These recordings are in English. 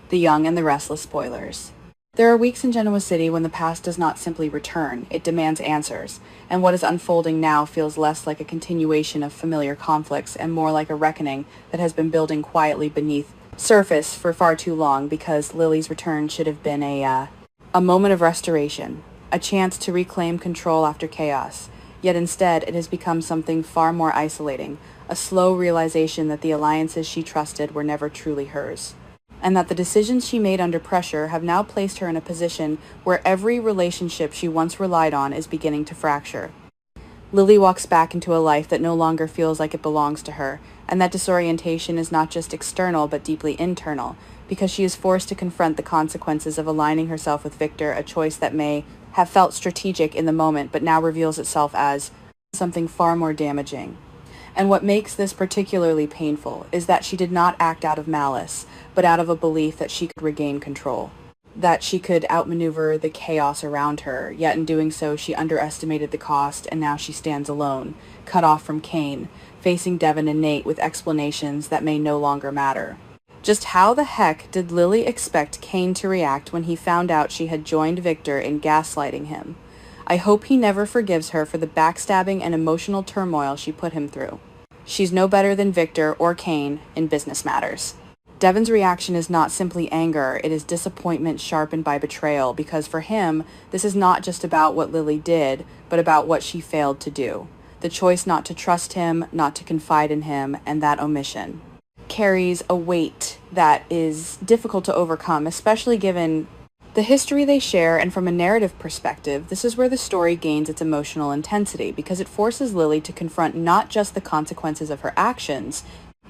The Young and the Restless spoilers. There are weeks in Genoa City when the past does not simply return, it demands answers, and what is unfolding now feels less like a continuation of familiar conflicts and more like a reckoning that has been building quietly beneath surface for far too long, because Lily's return should have been a moment of restoration, a chance to reclaim control after chaos. Yet instead, it has become something far more isolating, a slow realization that the alliances she trusted were never truly hers, and that the decisions she made under pressure have now placed her in a position where every relationship she once relied on is beginning to fracture. Lily walks back into a life that no longer feels like it belongs to her, and that disorientation is not just external but deeply internal, because she is forced to confront the consequences of aligning herself with Victor, a choice that may have felt strategic in the moment but now reveals itself as something far more damaging. And what makes this particularly painful is that she did not act out of malice, but out of a belief that she could regain control, that she could outmaneuver the chaos around her, yet in doing so she underestimated the cost, and now she stands alone, cut off from Kane, facing Devon and Nate with explanations that may no longer matter. Just how the heck did Lily expect Kane to react when he found out she had joined Victor in gaslighting him? I hope he never forgives her for the backstabbing and emotional turmoil she put him through. She's no better than Victor or Kane in business matters. Devon's reaction is not simply anger, it is disappointment sharpened by betrayal, because for him, this is not just about what Lily did, but about what she failed to do. The choice not to trust him, not to confide in him, and that omission carries a weight that is difficult to overcome, especially given the history they share, and from a narrative perspective, this is where the story gains its emotional intensity, because it forces Lily to confront not just the consequences of her actions,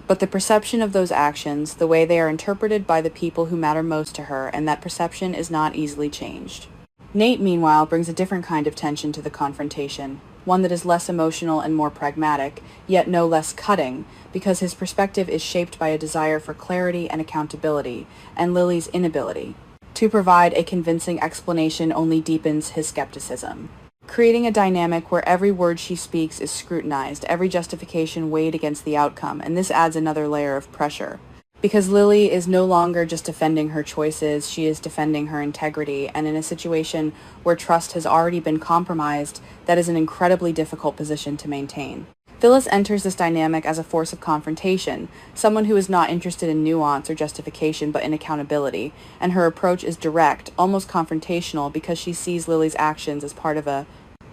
but the perception of those actions, the way they are interpreted by the people who matter most to her, and that perception is not easily changed. Nate, meanwhile, brings a different kind of tension to the confrontation, one that is less emotional and more pragmatic, yet no less cutting, because his perspective is shaped by a desire for clarity and accountability, and Lily's inability to provide a convincing explanation only deepens his skepticism, creating a dynamic where every word she speaks is scrutinized, every justification weighed against the outcome, and this adds another layer of pressure. Because Lily is no longer just defending her choices, she is defending her integrity, and in a situation where trust has already been compromised, that is an incredibly difficult position to maintain. Phyllis enters this dynamic as a force of confrontation, someone who is not interested in nuance or justification but in accountability, and her approach is direct, almost confrontational, because she sees Lily's actions as part of a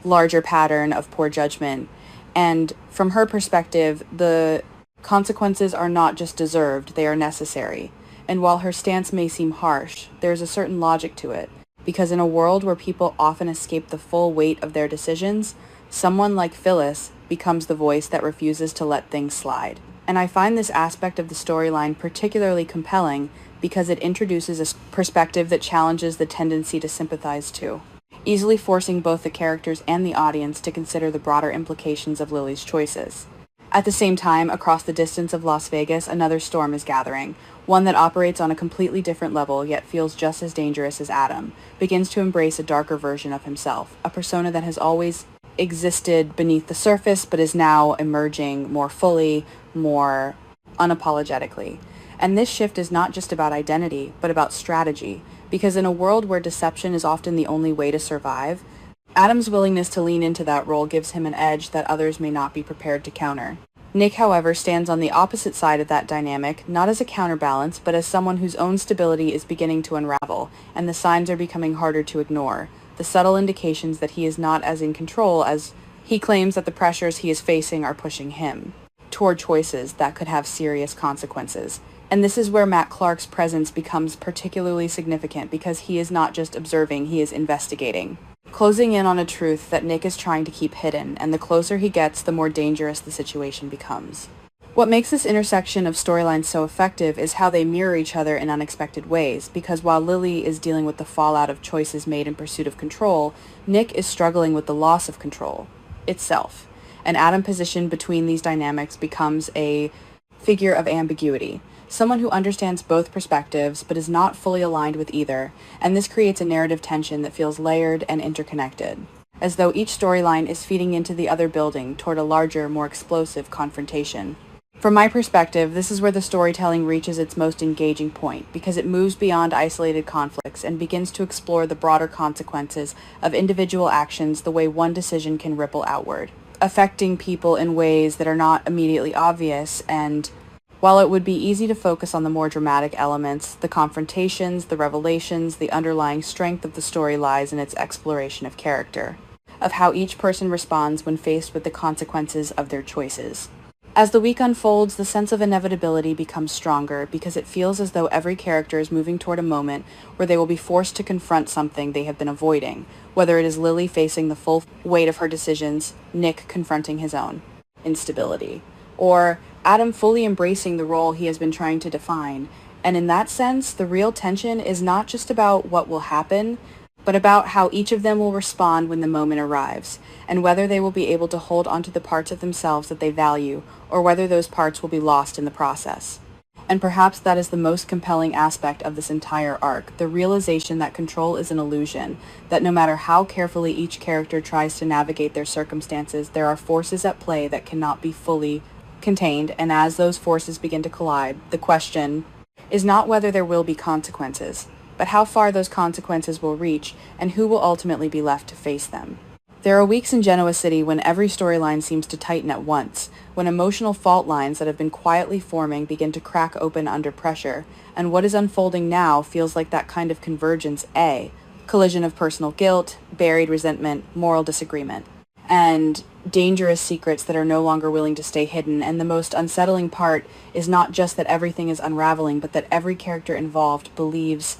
larger pattern of poor judgment. And from her perspective, the consequences are not just deserved, they are necessary. And while her stance may seem harsh, there is a certain logic to it, because in a world where people often escape the full weight of their decisions, someone like Phyllis becomes the voice that refuses to let things slide. And I find this aspect of the storyline particularly compelling because it introduces a perspective that challenges the tendency to sympathize too, easily forcing both the characters and the audience to consider the broader implications of Lily's choices. At the same time, across the distance of Las Vegas, another storm is gathering, one that operates on a completely different level yet feels just as dangerous as Adam, begins to embrace a darker version of himself, a persona that has always existed beneath the surface but is now emerging more fully, more unapologetically. And this shift is not just about identity, but about strategy, because in a world where deception is often the only way to survive, Adam's willingness to lean into that role gives him an edge that others may not be prepared to counter. Nick, however, stands on the opposite side of that dynamic, not as a counterbalance, but as someone whose own stability is beginning to unravel, and the signs are becoming harder to ignore. The subtle indications that he is not as in control as he claims that the pressures he is facing are pushing him toward choices that could have serious consequences. And this is where Matt Clark's presence becomes particularly significant, because he is not just observing, he is investigating, closing in on a truth that Nick is trying to keep hidden, and the closer he gets, the more dangerous the situation becomes. What makes this intersection of storylines so effective is how they mirror each other in unexpected ways, because while Lily is dealing with the fallout of choices made in pursuit of control, Nick is struggling with the loss of control itself. And Adam, positioned between these dynamics, becomes a figure of ambiguity, someone who understands both perspectives but is not fully aligned with either, and this creates a narrative tension that feels layered and interconnected, as though each storyline is feeding into the other, building toward a larger, more explosive confrontation. From my perspective, this is where the storytelling reaches its most engaging point, because it moves beyond isolated conflicts and begins to explore the broader consequences of individual actions the way one decision can ripple outward, affecting people in ways that are not immediately obvious. And while it would be easy to focus on the more dramatic elements, the confrontations, the revelations, the underlying strength of the story lies in its exploration of character, of how each person responds when faced with the consequences of their choices. As the week unfolds, the sense of inevitability becomes stronger because it feels as though every character is moving toward a moment where they will be forced to confront something they have been avoiding, whether it is Lily facing the full weight of her decisions, Nick confronting his own instability, or Adam fully embracing the role he has been trying to define. And in that sense, the real tension is not just about what will happen, but about how each of them will respond when the moment arrives, and whether they will be able to hold onto the parts of themselves that they value, or whether those parts will be lost in the process. And perhaps that is the most compelling aspect of this entire arc, the realization that control is an illusion, that no matter how carefully each character tries to navigate their circumstances, there are forces at play that cannot be fully contained, and as those forces begin to collide, the question is not whether there will be consequences, but how far those consequences will reach and who will ultimately be left to face them. There are weeks in Genoa City when every storyline seems to tighten at once, when emotional fault lines that have been quietly forming begin to crack open under pressure, and what is unfolding now feels like that kind of convergence, a collision of personal guilt, buried resentment, moral disagreement, and dangerous secrets that are no longer willing to stay hidden. And the most unsettling part is not just that everything is unraveling, but that every character involved believes,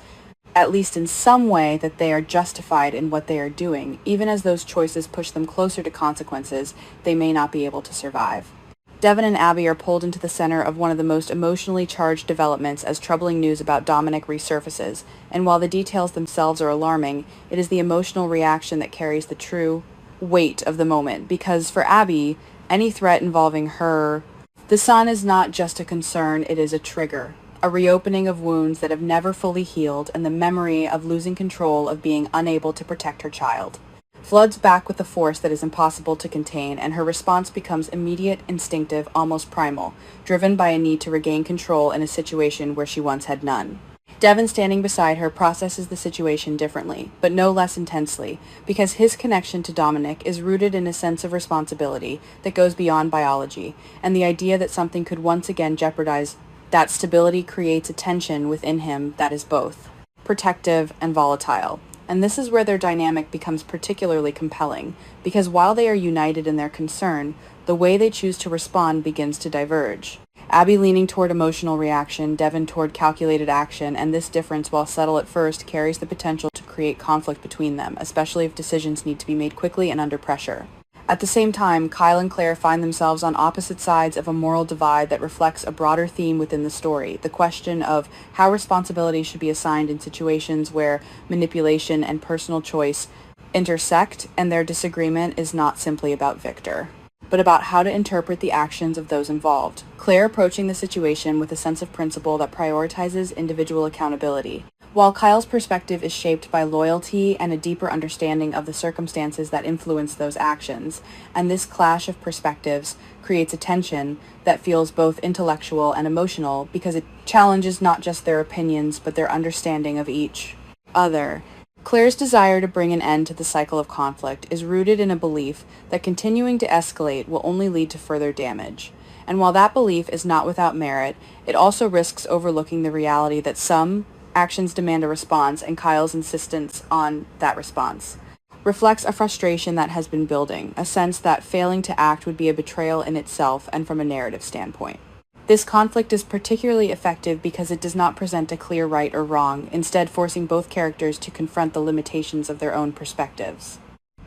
at least in some way, that they are justified in what they are doing, even as those choices push them closer to consequences they may not be able to survive. Devon and Abby are pulled into the center of one of the most emotionally charged developments as troubling news about Dominic resurfaces, and while the details themselves are alarming, it is the emotional reaction that carries the true weight of the moment, because for Abby, any threat involving her, the son, is not just a concern, it is a trigger. A reopening of wounds that have never fully healed, and the memory of losing control, of being unable to protect her child, floods back with a force that is impossible to contain, and her response becomes immediate, instinctive, almost primal, driven by a need to regain control in a situation where she once had none. Devon, standing beside her, processes the situation differently, but no less intensely, because his connection to Dominic is rooted in a sense of responsibility that goes beyond biology, and the idea that something could once again jeopardize that stability creates a tension within him that is both protective and volatile. And this is where their dynamic becomes particularly compelling, because while they are united in their concern, the way they choose to respond begins to diverge. Abby leaning toward emotional reaction, Devon toward calculated action, and this difference, while subtle at first, carries the potential to create conflict between them, especially if decisions need to be made quickly and under pressure. At the same time, Kyle and Claire find themselves on opposite sides of a moral divide that reflects a broader theme within the story, the question of how responsibility should be assigned in situations where manipulation and personal choice intersect, and their disagreement is not simply about Victor, but about how to interpret the actions of those involved. Claire approaching the situation with a sense of principle that prioritizes individual accountability, while Kyle's perspective is shaped by loyalty and a deeper understanding of the circumstances that influence those actions, and this clash of perspectives creates a tension that feels both intellectual and emotional because it challenges not just their opinions but their understanding of each other. Claire's desire to bring an end to the cycle of conflict is rooted in a belief that continuing to escalate will only lead to further damage. And while that belief is not without merit, it also risks overlooking the reality that some actions demand a response, and Kyle's insistence on that response reflects a frustration that has been building, a sense that failing to act would be a betrayal in itself and from a narrative standpoint. This conflict is particularly effective because it does not present a clear right or wrong, instead forcing both characters to confront the limitations of their own perspectives.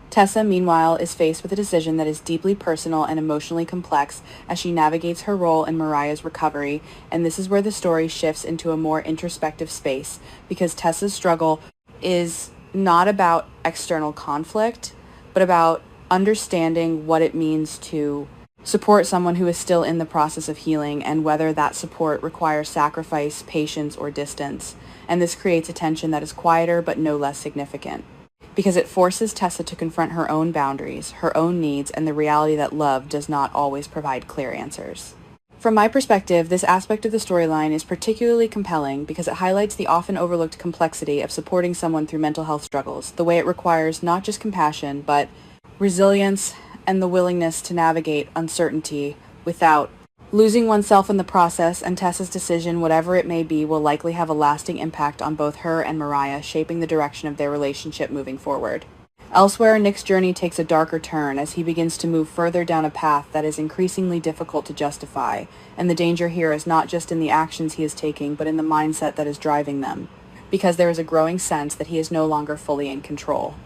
Tessa, meanwhile, is faced with a decision that is deeply personal and emotionally complex as she navigates her role in Mariah's recovery, and this is where the story shifts into a more introspective space, because Tessa's struggle is not about external conflict, but about understanding what it means to support someone who is still in the process of healing, and whether that support requires sacrifice, patience, or distance. And this creates a tension that is quieter but no less significant, because it forces Tessa to confront her own boundaries, her own needs, and the reality that love does not always provide clear answers. From my perspective, this aspect of the storyline is particularly compelling because it highlights the often overlooked complexity of supporting someone through mental health struggles, the way it requires not just compassion, but resilience and the willingness to navigate uncertainty without losing oneself in the process. And Tessa's decision, whatever it may be, will likely have a lasting impact on both her and Mariah, shaping the direction of their relationship moving forward. Elsewhere, Nick's journey takes a darker turn as he begins to move further down a path that is increasingly difficult to justify, and the danger here is not just in the actions he is taking, but in the mindset that is driving them, because there is a growing sense that he is no longer fully in control.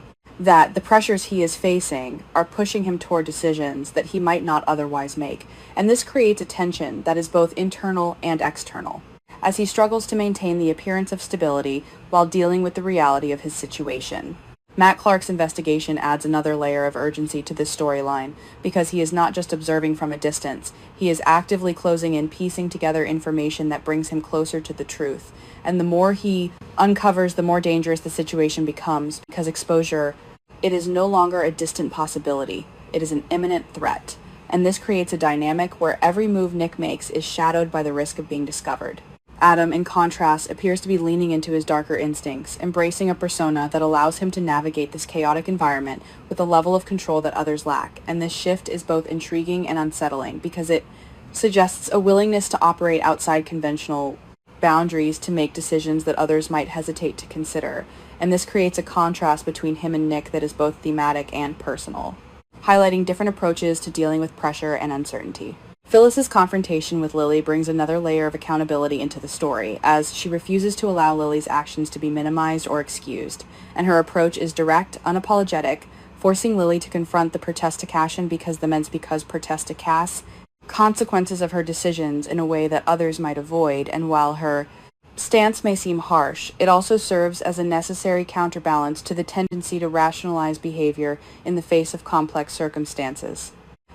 That the pressures he is facing are pushing him toward decisions that he might not otherwise make, and this creates a tension that is both internal and external, as he struggles to maintain the appearance of stability while dealing with the reality of his situation. Matt Clark's investigation adds another layer of urgency to this storyline, because he is not just observing from a distance, he is actively closing in, piecing together information that brings him closer to the truth. And the more he uncovers, the more dangerous the situation becomes, because exposure, it is no longer a distant possibility, it is an imminent threat. And this creates a dynamic where every move Nick makes is shadowed by the risk of being discovered. Adam, in contrast, appears to be leaning into his darker instincts, embracing a persona that allows him to navigate this chaotic environment with a level of control that others lack. And this shift is both intriguing and unsettling because it suggests a willingness to operate outside conventional boundaries to make decisions that others might hesitate to consider. And this creates a contrast between him and Nick that is both thematic and personal, highlighting different approaches to dealing with pressure and uncertainty. Phyllis's confrontation with Lily brings another layer of accountability into the story, as she refuses to allow Lily's actions to be minimized or excused, and her approach is direct, unapologetic, forcing Lily to confront the protestation because protesticass consequences of her decisions in a way that others might avoid. And while her stance may seem harsh, it also serves as a necessary counterbalance to the tendency to rationalize behavior in the face of complex circumstances.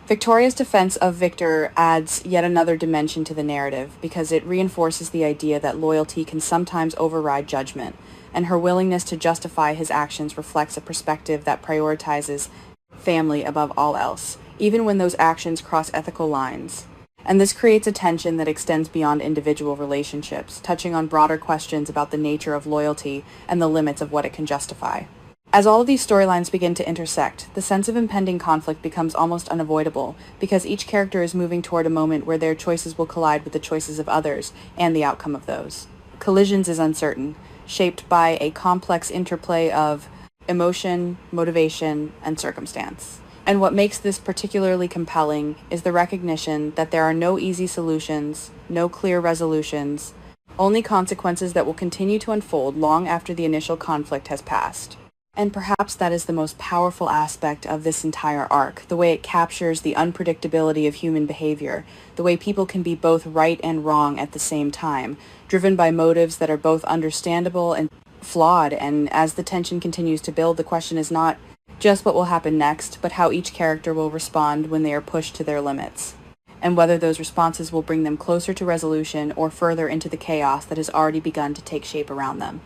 Victoria's defense of Victor adds yet another dimension to the narrative because it reinforces the idea that loyalty can sometimes override judgment, and her willingness to justify his actions reflects a perspective that prioritizes family above all else, even when those actions cross ethical lines. And this creates a tension that extends beyond individual relationships, touching on broader questions about the nature of loyalty and the limits of what it can justify. As all of these storylines begin to intersect, the sense of impending conflict becomes almost unavoidable, because each character is moving toward a moment where their choices will collide with the choices of others and the outcome of those. Collisions is uncertain, shaped by a complex interplay of emotion, motivation, and circumstance. And what makes this particularly compelling is the recognition that there are no easy solutions, no clear resolutions, only consequences that will continue to unfold long after the initial conflict has passed. And perhaps that is the most powerful aspect of this entire arc, the way it captures the unpredictability of human behavior, the way people can be both right and wrong at the same time, driven by motives that are both understandable and flawed. And as the tension continues to build, the question is not just what will happen next, but how each character will respond when they are pushed to their limits, and whether those responses will bring them closer to resolution or further into the chaos that has already begun to take shape around them.